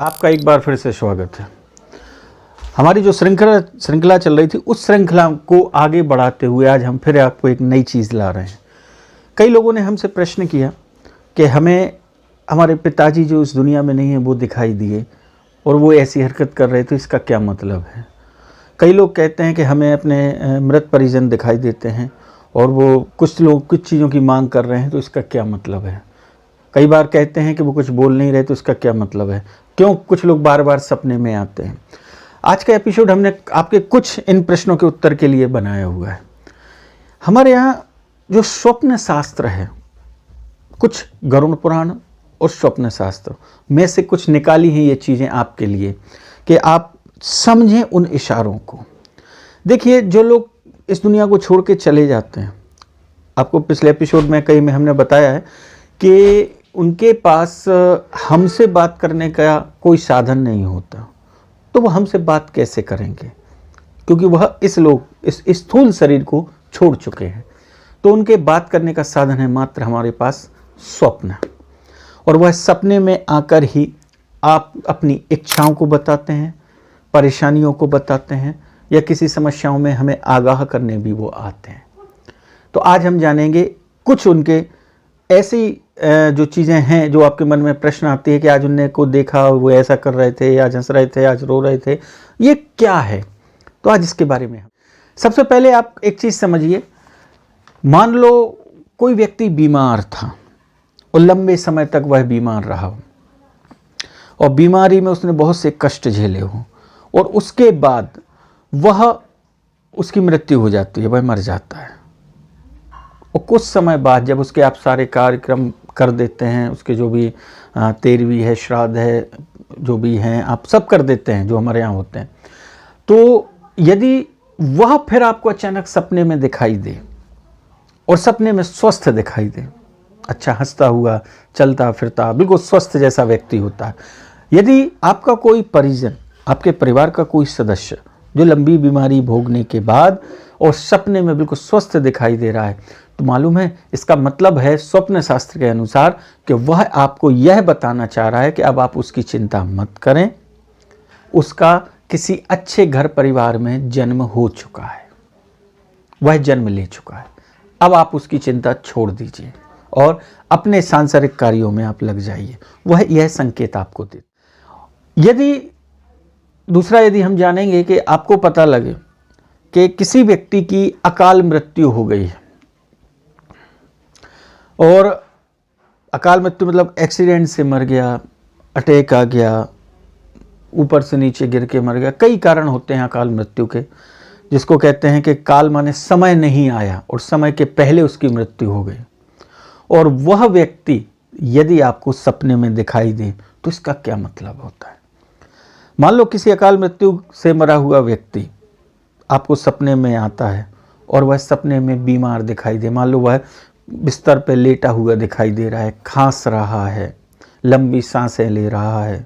आपका एक बार फिर से स्वागत है। हमारी जो श्रृंखला चल रही थी, उस श्रृंखला को आगे बढ़ाते हुए आज हम फिर आपको एक नई चीज़ ला रहे हैं। कई लोगों ने हमसे प्रश्न किया कि हमें हमारे पिताजी जो इस दुनिया में नहीं है वो दिखाई दिए और वो ऐसी हरकत कर रहे थे, इसका क्या मतलब है। कई लोग कहते हैं कि हमें अपने मृत परिजन दिखाई देते हैं और वो कुछ लोग कुछ चीज़ों की मांग कर रहे हैं, तो इसका क्या मतलब है। कई बार कहते हैं कि वो कुछ बोल नहीं रहे, तो इसका क्या मतलब है। क्यों कुछ लोग बार बार सपने में आते हैं। आज का एपिसोड हमने आपके कुछ इन प्रश्नों के उत्तर के लिए बनाया हुआ है। हमारे यहाँ जो स्वप्न शास्त्र है, कुछ गरुड़ पुराण और स्वप्न शास्त्र में से कुछ निकाली हैं ये चीज़ें आपके लिए कि आप समझें उन इशारों को। देखिए, जो लोग इस दुनिया को छोड़ के चले जाते हैं, आपको पिछले एपिसोड में कई में हमने बताया है कि उनके पास हमसे बात करने का कोई साधन नहीं होता, तो वो हमसे बात कैसे करेंगे, क्योंकि वह इस स्थूल शरीर को छोड़ चुके हैं। तो उनके बात करने का साधन है मात्र हमारे पास स्वप्न, और वह सपने में आकर ही आप अपनी इच्छाओं को बताते हैं, परेशानियों को बताते हैं, या किसी समस्याओं में हमें आगाह करने भी वो आते हैं। तो आज हम जानेंगे कुछ उनके ऐसी जो चीज़ें हैं जो आपके मन में प्रश्न आती है कि आज उन्हें को देखा, वो ऐसा कर रहे थे, आज हंस रहे थे, आज रो रहे थे, ये क्या है। तो आज इसके बारे में सबसे पहले आप एक चीज़ समझिए। मान लो कोई व्यक्ति बीमार था और लंबे समय तक वह बीमार रहा और बीमारी में उसने बहुत से कष्ट झेले हों, और उसके बाद उसकी मृत्यु हो जाती है, वह मर जाता है। और कुछ समय बाद जब उसके आप सारे कार्यक्रम कर देते हैं, उसके जो भी तेरहवीं है, श्राद्ध है, जो भी हैं आप सब कर देते हैं जो हमारे यहाँ होते हैं, तो यदि वह फिर आपको अचानक सपने में दिखाई दे और सपने में स्वस्थ दिखाई दे, अच्छा हंसता हुआ, चलता फिरता, बिल्कुल स्वस्थ जैसा व्यक्ति होता है। यदि आपका कोई परिजन, आपके परिवार का कोई सदस्य जो लंबी बीमारी भोगने के बाद और सपने में बिल्कुल स्वस्थ दिखाई दे रहा है, तो मालूम है इसका मतलब है स्वप्न शास्त्र के अनुसार कि वह आपको यह बताना चाह रहा है कि अब आप उसकी चिंता मत करें, उसका किसी अच्छे घर परिवार में जन्म हो चुका है, वह जन्म ले चुका है। अब आप उसकी चिंता छोड़ दीजिए और अपने सांसारिक कार्यों में आप लग जाइए। वह यह संकेत आपको दे। यदि हम जानेंगे कि आपको पता लगे कि किसी व्यक्ति की अकाल मृत्यु हो गई है, और अकाल मृत्यु मतलब एक्सीडेंट से मर गया, अटैक आ गया, ऊपर से नीचे गिर के मर गया, कई कारण होते हैं अकाल मृत्यु के, जिसको कहते हैं कि काल माने समय नहीं आया और समय के पहले उसकी मृत्यु हो गई। और वह व्यक्ति यदि आपको सपने में दिखाई दे तो इसका क्या मतलब होता है। मान लो किसी अकाल मृत्यु से मरा हुआ व्यक्ति आपको सपने में आता है और वह सपने में बीमार दिखाई दे। मान लो वह बिस्तर पर लेटा हुआ दिखाई दे रहा है, खांस रहा है, लंबी सांसें ले रहा है,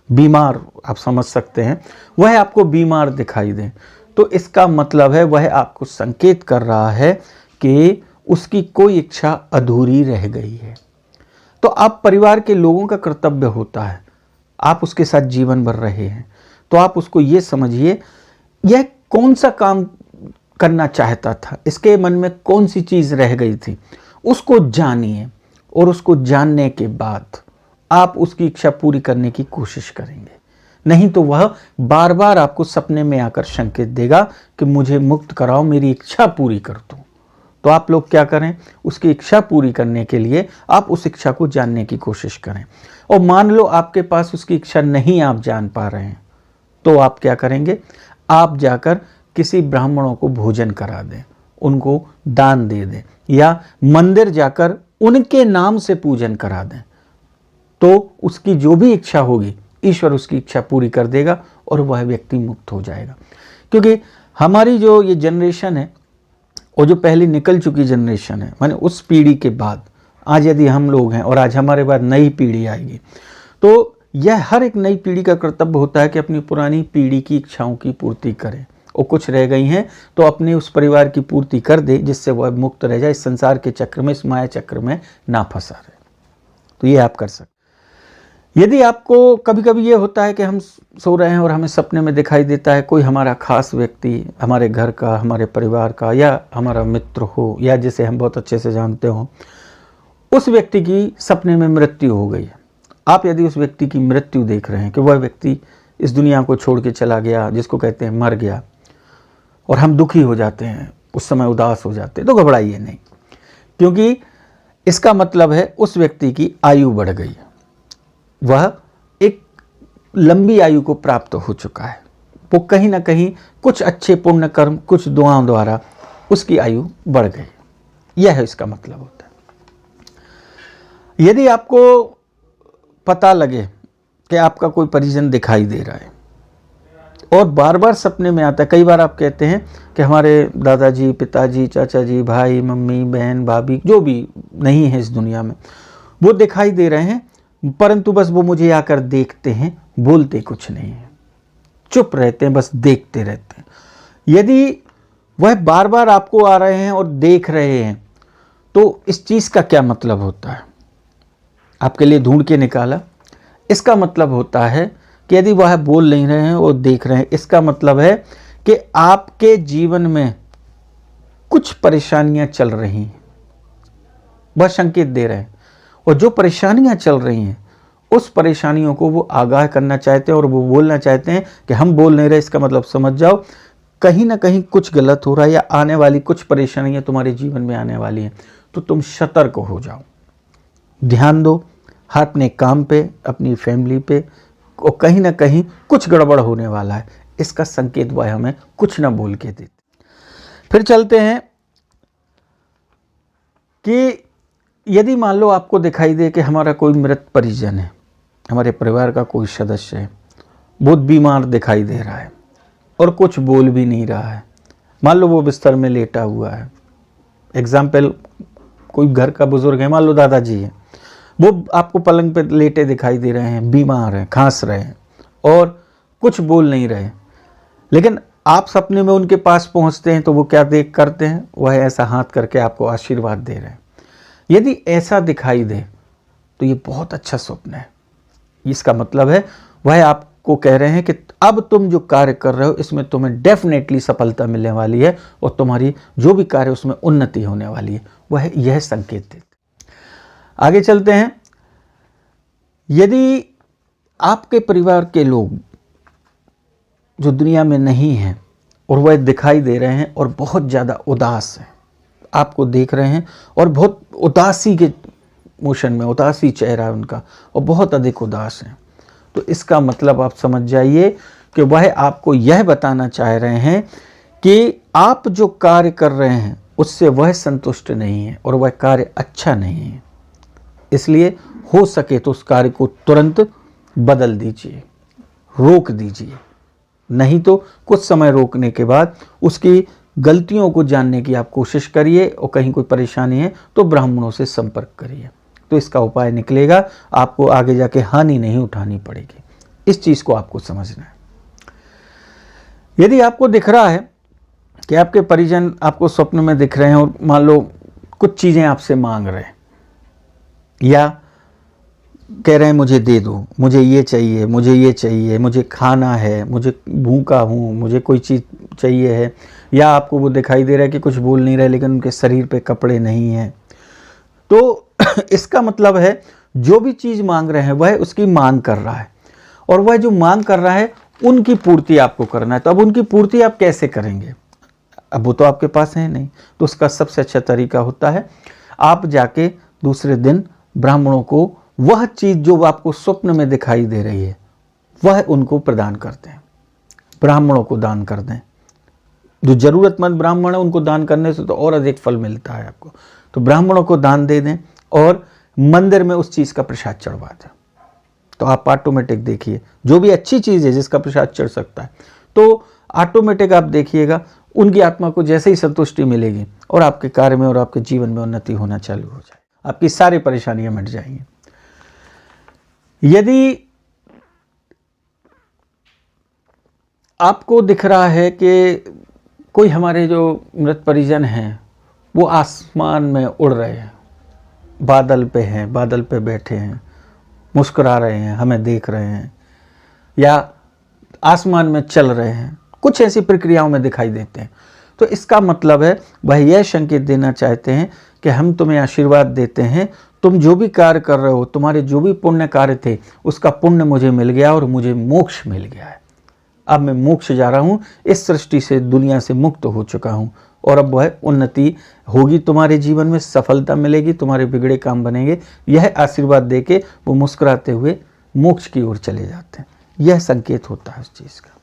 बीमार, आप समझ सकते हैं, वह आपको बीमार दिखाई दे, तो इसका मतलब है वह आपको संकेत कर रहा है कि उसकी कोई इच्छा अधूरी रह गई है। तो आप परिवार के लोगों का कर्तव्य होता है, आप उसके साथ जीवन भर रहे हैं, तो आप उसको ये समझिए यह कौन सा काम करना चाहता था, इसके मन में कौन सी चीज़ रह गई थी, उसको जानिए, और उसको जानने के बाद आप उसकी इच्छा पूरी करने की कोशिश करेंगे। नहीं तो वह बार बार आपको सपने में आकर संकेत देगा कि मुझे मुक्त कराओ, मेरी इच्छा पूरी कर दो। तो आप लोग क्या करें, उसकी इच्छा पूरी करने के लिए आप उस इच्छा को जानने की कोशिश करें। और मान लो आपके पास उसकी इच्छा नहीं आप जान पा रहे हैं, तो आप क्या करेंगे, आप जाकर किसी ब्राह्मणों को भोजन करा दें, उनको दान दे दें, या मंदिर जाकर उनके नाम से पूजन करा दें। तो उसकी जो भी इच्छा होगी ईश्वर उसकी इच्छा पूरी कर देगा और वह व्यक्ति मुक्त हो जाएगा। क्योंकि हमारी जो ये जनरेशन है और जो पहले निकल चुकी जनरेशन है, माने उस पीढ़ी के बाद आज यदि हम लोग हैं और आज हमारे बाद नई पीढ़ी आएगी, तो यह हर एक नई पीढ़ी का कर्तव्य होता है कि अपनी पुरानी पीढ़ी की इच्छाओं की पूर्ति करें, और कुछ रह गई हैं तो अपने उस परिवार की पूर्ति कर दे, जिससे वह मुक्त रह जाए, इस संसार के चक्र में, इस माया चक्र में ना फंसा रहे। तो ये आप कर सकते। यदि आपको कभी कभी ये होता है कि हम सो रहे हैं और हमें सपने में दिखाई देता है कोई हमारा खास व्यक्ति, हमारे घर का, हमारे परिवार का, या हमारा मित्र हो, या जिसे हम बहुत अच्छे से जानते हो, उस व्यक्ति की सपने में मृत्यु हो गई है। आप यदि उस व्यक्ति की मृत्यु देख रहे हैं कि वह व्यक्ति इस दुनिया को छोड़ के चला गया, जिसको कहते हैं मर गया, और हम दुखी हो जाते हैं, उस समय उदास हो जाते हैं, तो घबराइए नहीं, क्योंकि इसका मतलब है उस व्यक्ति की आयु बढ़ गई है, वह एक लंबी आयु को प्राप्त हो चुका है। वो कहीं ना कहीं कुछ अच्छे पुण्य कर्म, कुछ दुआओं द्वारा उसकी आयु बढ़ गई। यह इसका मतलब होता है। यदि आपको पता लगे कि आपका कोई परिजन दिखाई दे रहा है और बार बार सपने में आता है, कई बार आप कहते हैं कि हमारे दादाजी, पिताजी, चाचा जी, भाई, मम्मी, बहन, भाभी, जो भी नहीं है इस दुनिया में, वो दिखाई दे रहे हैं, परंतु बस वो मुझे आकर देखते हैं, बोलते कुछ नहीं है, चुप रहते हैं, बस देखते रहते हैं। यदि वह बार बार आपको आ रहे हैं और देख रहे हैं, तो इस चीज़ का क्या मतलब होता है? आपके लिए ढूंढ के निकाला। इसका मतलब होता है कि यदि वह बोल नहीं रहे हैं और देख रहे हैं, इसका मतलब है कि आपके जीवन में कुछ परेशानियां चल रही हैं, वह संकेत दे रहे हैं, और जो परेशानियां चल रही हैं उस परेशानियों को वो आगाह करना चाहते हैं और वो बोलना चाहते हैं कि हम बोल नहीं रहे, इसका मतलब समझ जाओ कहीं ना कहीं कुछ गलत हो रहा है, या आने वाली कुछ परेशानियां तुम्हारे जीवन में आने वाली हैं, तो तुम सतर्क हो जाओ, ध्यान दो अपने काम पे, अपनी फैमिली पे, और कहीं ना कहीं कुछ गड़बड़ होने वाला है, इसका संकेत वह हमें कुछ ना बोल के देते। फिर चलते हैं कि यदि मान लो आपको दिखाई दे कि हमारा कोई मृत परिजन है, हमारे परिवार का कोई सदस्य है, बहुत बीमार दिखाई दे रहा है और कुछ बोल भी नहीं रहा है, मान लो वो बिस्तर में लेटा हुआ है, एग्जाम्पल कोई घर का बुजुर्ग है, मान लो दादाजी है, वो आपको पलंग पे लेटे दिखाई दे रहे हैं, बीमार हैं, खांस रहे हैं और कुछ बोल नहीं रहे, लेकिन आप सपने में उनके पास पहुंचते हैं तो वो क्या देख करते हैं? वह ऐसा हाथ करके आपको आशीर्वाद दे रहे हैं। यदि ऐसा दिखाई दे तो ये बहुत अच्छा स्वप्न है। इसका मतलब है वह आपको कह रहे हैं कि अब तुम जो कार्य कर रहे हो इसमें तुम्हें डेफिनेटली सफलता मिलने वाली है और तुम्हारी जो भी कार्य उसमें उन्नति होने वाली है, वह यह संकेत देते। आगे चलते हैं। यदि आपके परिवार के लोग जो दुनिया में नहीं हैं और वह दिखाई दे रहे हैं और बहुत ज़्यादा उदास हैं, आपको देख रहे हैं और बहुत उदासी के मोशन में, उदासी चेहरा है उनका और बहुत अधिक उदास हैं, तो इसका मतलब आप समझ जाइए कि वह आपको यह बताना चाह रहे हैं कि आप जो कार्य कर रहे हैं उससे वह संतुष्ट नहीं है और वह कार्य अच्छा नहीं है, इसलिए हो सके तो उस कार्य को तुरंत बदल दीजिए, रोक दीजिए, नहीं तो कुछ समय रोकने के बाद उसकी गलतियों को जानने की आप कोशिश करिए और कहीं कोई परेशानी है तो ब्राह्मणों से संपर्क करिए, तो इसका उपाय निकलेगा, आपको आगे जाके हानि नहीं उठानी पड़ेगी। इस चीज़ को आपको समझना है। यदि आपको दिख रहा है कि आपके परिजन आपको स्वप्न में दिख रहे हैं और मान लो कुछ चीज़ें आपसे मांग रहे हैं या कह रहे हैं मुझे दे दो, मुझे ये चाहिए, मुझे ये चाहिए, मुझे खाना है, मुझे भूखा हूँ, मुझे कोई चीज़ चाहिए है, या आपको वो दिखाई दे रहा है कि कुछ बोल नहीं रहे लेकिन उनके शरीर पे कपड़े नहीं हैं, तो इसका मतलब है जो भी चीज़ मांग रहे हैं वह उसकी मांग कर रहा है और वह जो मांग कर रहा है उनकी पूर्ति आपको करना है। तो अब उनकी पूर्ति आप कैसे करेंगे? अब वो तो आपके पास है नहीं, तो उसका सबसे अच्छा तरीका होता है आप जाके दूसरे दिन ब्राह्मणों को वह चीज़ जो आपको स्वप्न में दिखाई दे रही है वह उनको प्रदान कर दें, ब्राह्मणों को दान कर दें। जो ज़रूरतमंद ब्राह्मण है उनको दान करने से तो और अधिक फल मिलता है आपको, तो ब्राह्मणों को दान दे दें और मंदिर में उस चीज़ का प्रसाद चढ़वा दें, तो आप ऑटोमेटिक देखिए जो भी अच्छी चीज़ है जिसका प्रसाद चढ़ सकता है तो ऑटोमेटिक आप देखिएगा उनकी आत्मा को जैसे ही संतुष्टि मिलेगी और आपके कार्य में और आपके जीवन में उन्नति होना चालू हो जाए, आपकी सारी परेशानियां मिट जाएंगी। यदि आपको दिख रहा है कि कोई हमारे जो मृत परिजन हैं वो आसमान में उड़ रहे हैं, बादल पे हैं, बादल पे बैठे हैं मुस्कुरा रहे हैं, हमें देख रहे हैं, या आसमान में चल रहे हैं, कुछ ऐसी प्रक्रियाओं में दिखाई देते हैं। तो इसका मतलब है वह यह संकेत देना चाहते हैं कि हम तुम्हें आशीर्वाद देते हैं, तुम जो भी कार्य कर रहे हो, तुम्हारे जो भी पुण्य कार्य थे, उसका पुण्य मुझे मिल गया और मुझे मोक्ष मिल गया है। अब मैं मोक्ष जा रहा हूँ, इस सृष्टि से, दुनिया से मुक्त हो चुका हूँ, और अब वह उन्नति होगी, तुम्हारे जीवन में सफलता मिलेगी, तुम्हारे बिगड़े काम बनेंगे। यह आशीर्वाद देके वो मुस्कुराते हुए मोक्ष की ओर चले जाते हैं। यह संकेत होता है उस चीज़ का।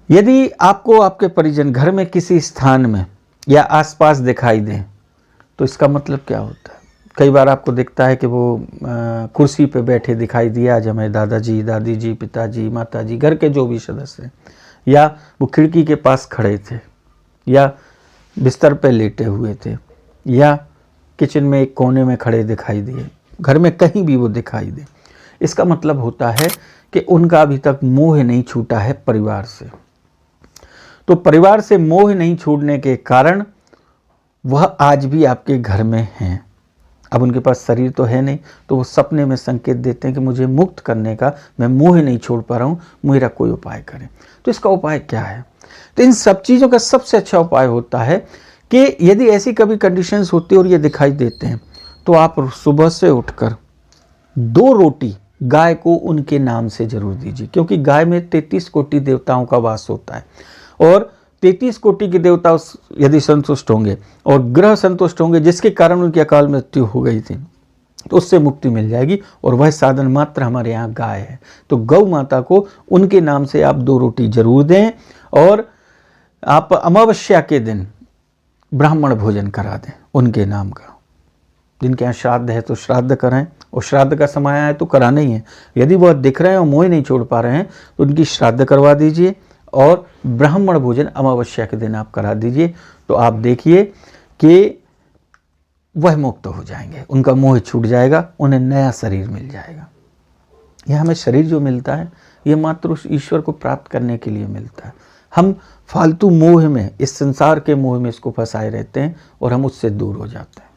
यदि आपको आपके परिजन घर में किसी स्थान में या आसपास दिखाई दें, तो इसका मतलब क्या होता है? कई बार आपको दिखता है कि वो कुर्सी पे बैठे दिखाई दिया, आज हमें दादाजी, दादी जी, पिताजी, माताजी, घर के जो भी सदस्य हैं, या वो खिड़की के पास खड़े थे, या बिस्तर पे लेटे हुए थे, या किचन में एक कोने में खड़े दिखाई दिए, घर में कहीं भी वो दिखाई दे, इसका मतलब होता है कि उनका अभी तक मोह नहीं छूटा है परिवार से। तो परिवार से मोह नहीं छूटने के कारण वह आज भी आपके घर में हैं। अब उनके पास शरीर तो है नहीं, तो वो सपने में संकेत देते हैं कि मुझे मुक्त करने का, मैं मोह नहीं छोड़ पा रहा हूँ, मेरा कोई उपाय करें। तो इसका उपाय क्या है? तो इन सब चीज़ों का सबसे अच्छा उपाय होता है कि यदि ऐसी कभी कंडीशंस होती है और ये दिखाई देते हैं, तो आप सुबह से उठकर 2 रोटी गाय को उनके नाम से जरूर दीजिए, क्योंकि गाय में 33 कोटि देवताओं का वास होता है, और 33 कोटि के देवता यदि संतुष्ट होंगे और ग्रह संतुष्ट होंगे, जिसके कारण उनकी अकाल मृत्यु हो गई थी, तो उससे मुक्ति मिल जाएगी। और वह साधन मात्र हमारे यहाँ गाय है। तो गौ माता को उनके नाम से आप 2 रोटी जरूर दें, और आप अमावस्या के दिन ब्राह्मण भोजन करा दें उनके नाम का। जिनके यहाँ श्राद्ध है तो श्राद्ध कराएं, और श्राद्ध का समय आया है तो कराना ही है। यदि वह दिख रहे हैं और मोह नहीं छोड़ पा रहे हैं, तो उनकी श्राद्ध करवा दीजिए, और ब्राह्मण भोजन अमावस्या के दिन आप करा दीजिए। तो आप देखिए कि वह मुक्त हो जाएंगे, उनका मोह छूट जाएगा, उन्हें नया शरीर मिल जाएगा। यह हमें शरीर जो मिलता है, यह मात्र उस ईश्वर को प्राप्त करने के लिए मिलता है। हम फालतू मोह में, इस संसार के मोह में इसको फंसाए रहते हैं, और हम उससे दूर हो जाते हैं।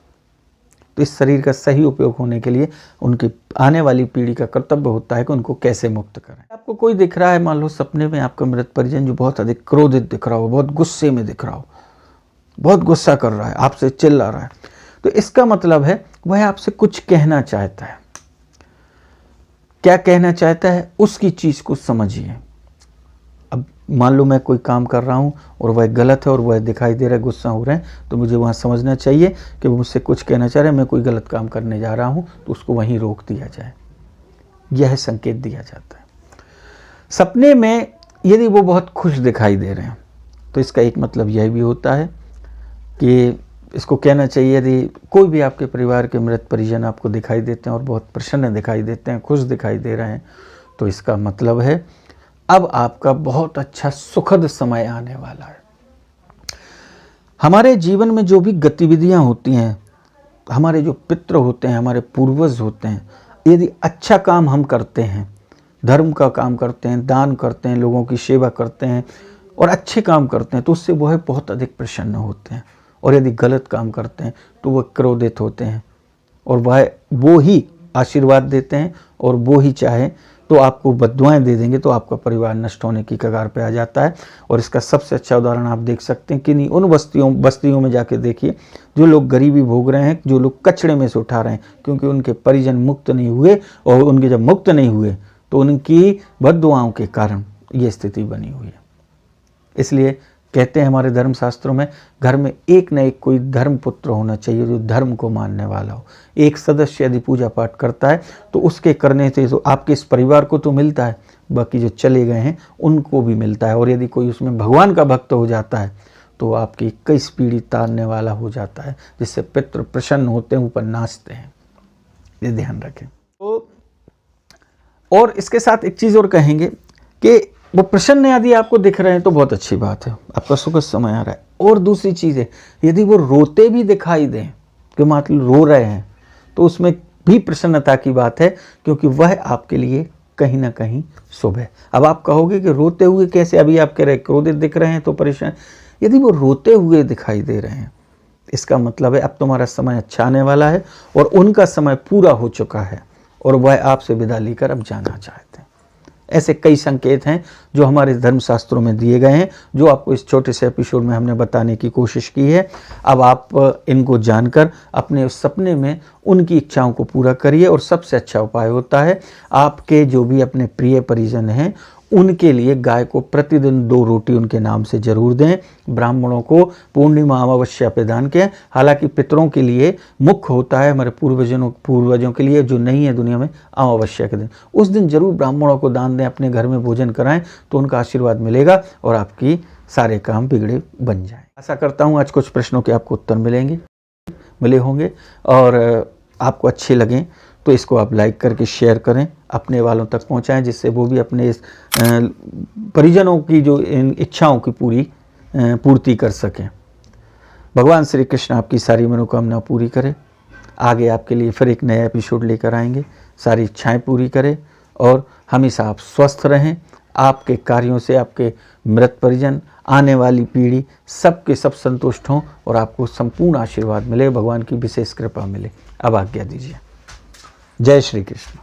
तो इस शरीर का सही उपयोग होने के लिए उनकी आने वाली पीढ़ी का कर्तव्य होता है कि उनको कैसे मुक्त करें। आपको कोई दिख रहा है, मान लो सपने में आपका मृत परिजन जो बहुत अधिक क्रोधित दिख रहा हो, बहुत गुस्से में दिख रहा हो, बहुत गुस्सा कर रहा है, आपसे चिल्ला रहा है, तो इसका मतलब है वह आपसे कुछ कहना चाहता है। क्या कहना चाहता है, उसकी चीज को समझिए। अब मान लो मैं कोई काम कर रहा हूं और वह गलत है और वह दिखाई दे रहा है, गुस्सा हो रहे हैं, तो मुझे वहां समझना चाहिए कि वो मुझसे कुछ कहना चाह रहे हैं, मैं कोई गलत काम करने जा रहा हूं, तो उसको वहीं रोक दिया जाए। यह संकेत दिया जाता है। सपने में यदि वो बहुत खुश दिखाई दे रहे हैं, तो इसका एक मतलब यह भी होता है कि इसको कहना चाहिए, यदि कोई भी आपके परिवार के मृत परिजन आपको दिखाई देते हैं और बहुत प्रसन्न दिखाई देते हैं, खुश दिखाई दे रहे हैं, तो इसका मतलब है अब आपका बहुत अच्छा सुखद समय आने वाला है। हमारे जीवन में जो भी गतिविधियां होती हैं, हमारे जो पितृ होते हैं, हमारे पूर्वज होते हैं, यदि अच्छा काम हम करते हैं, धर्म का काम करते हैं, दान करते हैं, लोगों की सेवा करते हैं और अच्छे काम करते हैं, तो उससे वह बहुत अधिक प्रसन्न होते हैं। और यदि गलत काम करते हैं तो वह क्रोधित होते हैं, और वह वो ही आशीर्वाद देते हैं, और वो ही चाहे तो आपको बद्दुआएं दे देंगे, तो आपका परिवार नष्ट होने की कगार पे आ जाता है। और इसका सबसे अच्छा उदाहरण आप देख सकते हैं कि नहीं, उन बस्तियों में जाके देखिए, जो लोग गरीबी भोग रहे हैं, जो लोग कचड़े में से उठा रहे हैं, क्योंकि उनके परिजन मुक्त नहीं हुए, और उनके जब मुक्त नहीं हुए तो उनकी बद्दुआओं के कारण ये स्थिति बनी हुई है। इसलिए कहते हैं हमारे धर्मशास्त्रों में, घर में एक न एक कोई धर्म पुत्र होना चाहिए जो धर्म को मानने वाला हो। एक सदस्य यदि पूजा पाठ करता है तो उसके करने से तो आपके इस परिवार को तो मिलता है, बाकी जो चले गए हैं उनको भी मिलता है। और यदि कोई उसमें भगवान का भक्त हो जाता है तो आपकी 21 पीढ़ी तारने वाला हो जाता है, जिससे पितृ प्रसन्न होते हैं, ऊपर नाचते हैं। ये ध्यान रखें। तो और इसके साथ एक चीज़ और कहेंगे कि वो प्रसन्न यदि आपको दिख रहे हैं तो बहुत अच्छी बात है, आपका सुखद समय आ रहा है। और दूसरी चीज़ है, यदि वो रोते भी दिखाई दें कि मतलब रो रहे हैं, तो उसमें भी प्रसन्नता की बात है, क्योंकि वह आपके लिए कहीं ना कहीं शुभ है। अब आप कहोगे कि रोते हुए कैसे, अभी आप कह रहे क्रोधित दिख रहे हैं तो परेशान, यदि वो रोते हुए दिखाई दे रहे हैं, इसका मतलब है अब तुम्हारा समय अच्छा आने वाला है और उनका समय पूरा हो चुका है। और वह आपसे विदा लेकर अब जाना चाहते हैं। ऐसे कई संकेत हैं जो हमारे धर्मशास्त्रों में दिए गए हैं, जो आपको इस छोटे से एपिसोड में हमने बताने की कोशिश की है। अब आप इनको जानकर अपने उस सपने में उनकी इच्छाओं को पूरा करिए। और सबसे अच्छा उपाय होता है, आपके जो भी अपने प्रिय परिजन हैं उनके लिए गाय को प्रतिदिन 2 रोटी उनके नाम से जरूर दें। ब्राह्मणों को पूर्णिमा अमावस्या पे दान किया। हालांकि पितरों के लिए मुख्य होता है, हमारे पूर्वजों के लिए जो नहीं है दुनिया में, अमावस्या के दिन। उस दिन जरूर ब्राह्मणों को दान दें, अपने घर में भोजन कराएं, तो उनका आशीर्वाद मिलेगा और आपकी सारे काम बिगड़े बन जाएं। आशा करता हूँ आज कुछ प्रश्नों के आपको उत्तर मिले होंगे और आपको अच्छे लगें तो इसको आप लाइक करके शेयर करें, अपने वालों तक पहुंचाएं, जिससे वो भी अपने इस परिजनों की जो इच्छाओं की पूर्ति कर सकें। भगवान श्री कृष्ण आपकी सारी मनोकामना पूरी करें। आगे आपके लिए फिर एक नया एपिसोड लेकर आएंगे। सारी इच्छाएं पूरी करें और हमेशा आप स्वस्थ रहें। आपके कार्यों से आपके मृत परिजन, आने वाली पीढ़ी, सबके सब संतुष्ट हों और आपको संपूर्ण आशीर्वाद मिले, भगवान की विशेष कृपा मिले। अब आज्ञा दीजिए। जय श्री कृष्ण।